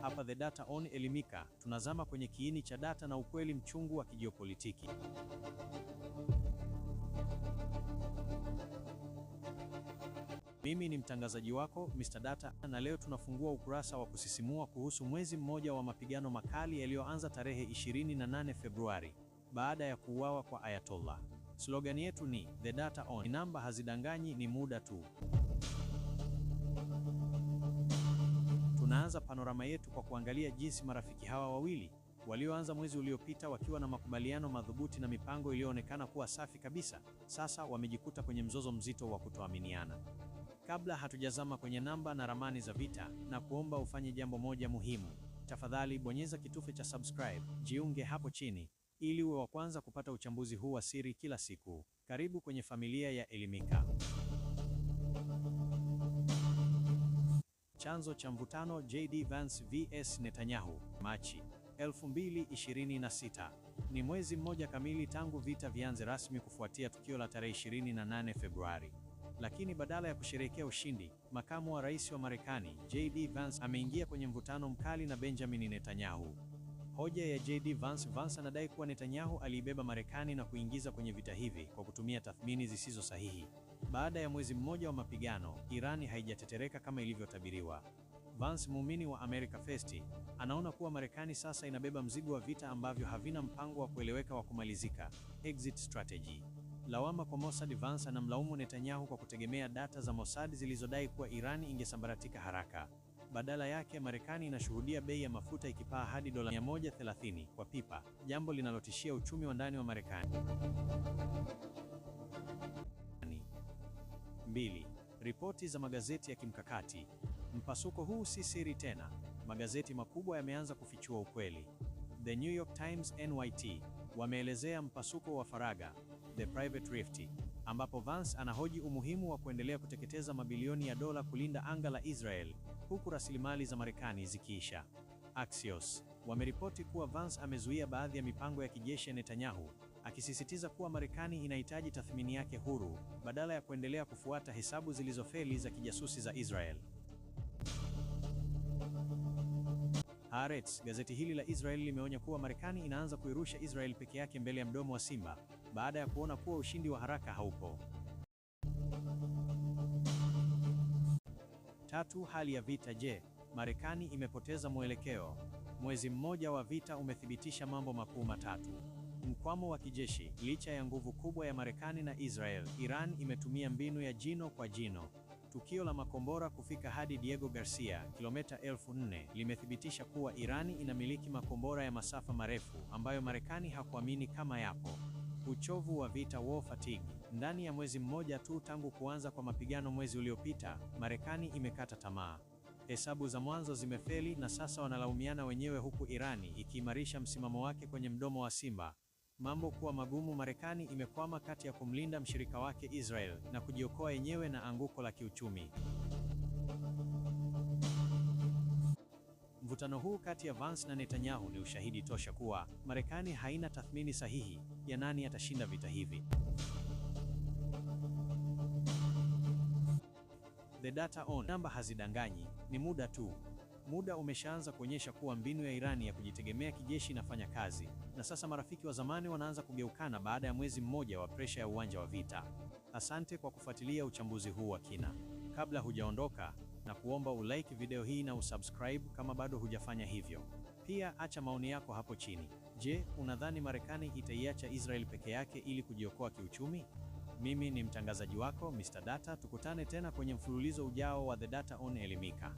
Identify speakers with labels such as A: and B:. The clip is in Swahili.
A: Hapa The Data on Elimika, tunazama kwenye kiini cha data na ukweli mchungu wa kijiopolitiki. Mimi ni mtangazaji wako Mr. Data, na leo tunafungua ukurasa wa kusisimua kuhusu mwezi mmoja wa mapigano makali yaliyoanza tarehe 28 Februari baada ya kuuawa kwa Ayatollah. Slogan yetu ni The Data on, namba hazidanganyi, ni muda tu. Tunaanza panorama yetu kwa kuangalia jinsi marafiki hawa wawili walioanza mwezi uliopita wakiwa na makubaliano madhubuti na mipango iliyoonekana kuwa safi kabisa, sasa wamejikuta kwenye mzozo mzito wa kutoaminiana. Kabla hatujazama kwenye namba na ramani za vita, na kuomba ufanye jambo moja muhimu. Tafadhali bonyeza kitufe cha subscribe, jiunge hapo chini, ili uwe wa kwanza kupata uchambuzi huu wa siri kila siku. Karibu kwenye familia ya Elimika. Chanzo cha mvutano: JD Vance vs Netanyahu, Machi 2026. Ni mwezi mmoja kamili tangu vita vianze rasmi kufuatia tukio la tarehe 28 Februari. Lakini badala ya kusherehekea ushindi, makamu wa rais wa Marekani, JD Vance, ameingia kwenye mvutano mkali na Benjamin Netanyahu. Hoja ya JD Vance anadai kuwa Netanyahu aliibeba Marekani na kuingiza kwenye vita hivi kwa kutumia tathmini zisizo sahihi. Baada ya mwezi mmoja wa mapigano, Irani haijatetereka kama ilivyotabiriwa. Vance, muumini wa America First, anaona kuwa Marekani sasa inabeba mzigo wa vita ambavyo havina mpango wa kueleweka wa kumalizika, exit strategy. Lawama kwa Mossad: Vance anamlaumu Netanyahu kwa kutegemea data za Mossad zilizodai kuwa Irani ingesambaratika haraka. Badala yake, Marekani inashuhudia bei ya mafuta ikipaa hadi dola 130 kwa pipa, jambo linalotishia uchumi wa ndani wa Marekani. 2. Ripoti za magazeti ya kimkakati. Mpasuko huu si siri tena. Magazeti makubwa yameanza kufichua ukweli. The New York Times NYT wameelezea mpasuko wa faragha, The Private Rift, ambapo Vance anahoji umuhimu wa kuendelea kuteketeza mabilioni ya dola kulinda anga la Israel, huku rasilimali za Marekani zikiisha. Axios wameripoti kuwa Vance amezuia baadhi ya mipango ya kijeshi ya Netanyahu, akisisitiza kuwa Marekani inahitaji tathmini yake huru, badala ya kuendelea kufuata hesabu zilizofeli za kijasusi za Israel. Haaretz, gazeti hili la Israel, limeonya kuwa Marekani inaanza kuirusha Israel peke yake mbele ya mdomo wa simba, baada ya kuona kuwa ushindi wa haraka haupo. 3. Hali ya vita. Je, Marekani imepoteza mwelekeo? Mwezi mmoja wa vita umethibitisha mambo makuu matatu. Mkwamo wa kijeshi. Licha ya nguvu kubwa ya Marekani na Israel, Iran imetumia mbinu ya jino kwa jino. Tukio la makombora kufika hadi Diego Garcia, kilomita 4,000, limethibitisha kuwa Irani inamiliki makombora ya masafa marefu ambayo Marekani hakuamini kama yapo. Uchovu wa vita, war fatigue. Ndani ya mwezi mmoja tu tangu kuanza kwa mapigano mwezi uliopita, Marekani imekata tamaa. Hesabu za mwanzo zimefeli na sasa wanalaumiana wenyewe, huku Irani ikiimarisha msimamo wake kwenye mdomo wa simba. Mambo kuwa magumu, Marekani imekwama kati ya kumlinda mshirika wake Israel na kujiokoa yenyewe na anguko la kiuchumi. Mvutano huu kati ya Vance na Netanyahu ni ushahidi tosha kuwa Marekani haina tathmini sahihi ya nani atashinda vita hivi. The Data on, namba hazidanganyi, ni muda tu. Muda umeshaanza kuonyesha kuwa mbinu ya Irani ya kujitegemea kijeshi inafanya kazi, na sasa marafiki wa zamani wanaanza kugeukana baada ya mwezi mmoja wa presha ya uwanja wa vita. Asante kwa kufuatilia uchambuzi huu wa kina. Kabla hujaondoka, na kuomba ulike video hii na usubscribe kama bado hujafanya hivyo. Pia acha maoni yako hapo chini. Je, unadhani Marekani itaiacha Israel peke yake ili kujiokoa kiuchumi? Mimi ni mtangazaji wako Mr. Data. Tukutane tena kwenye mfululizo ujao wa The Data on Elimika.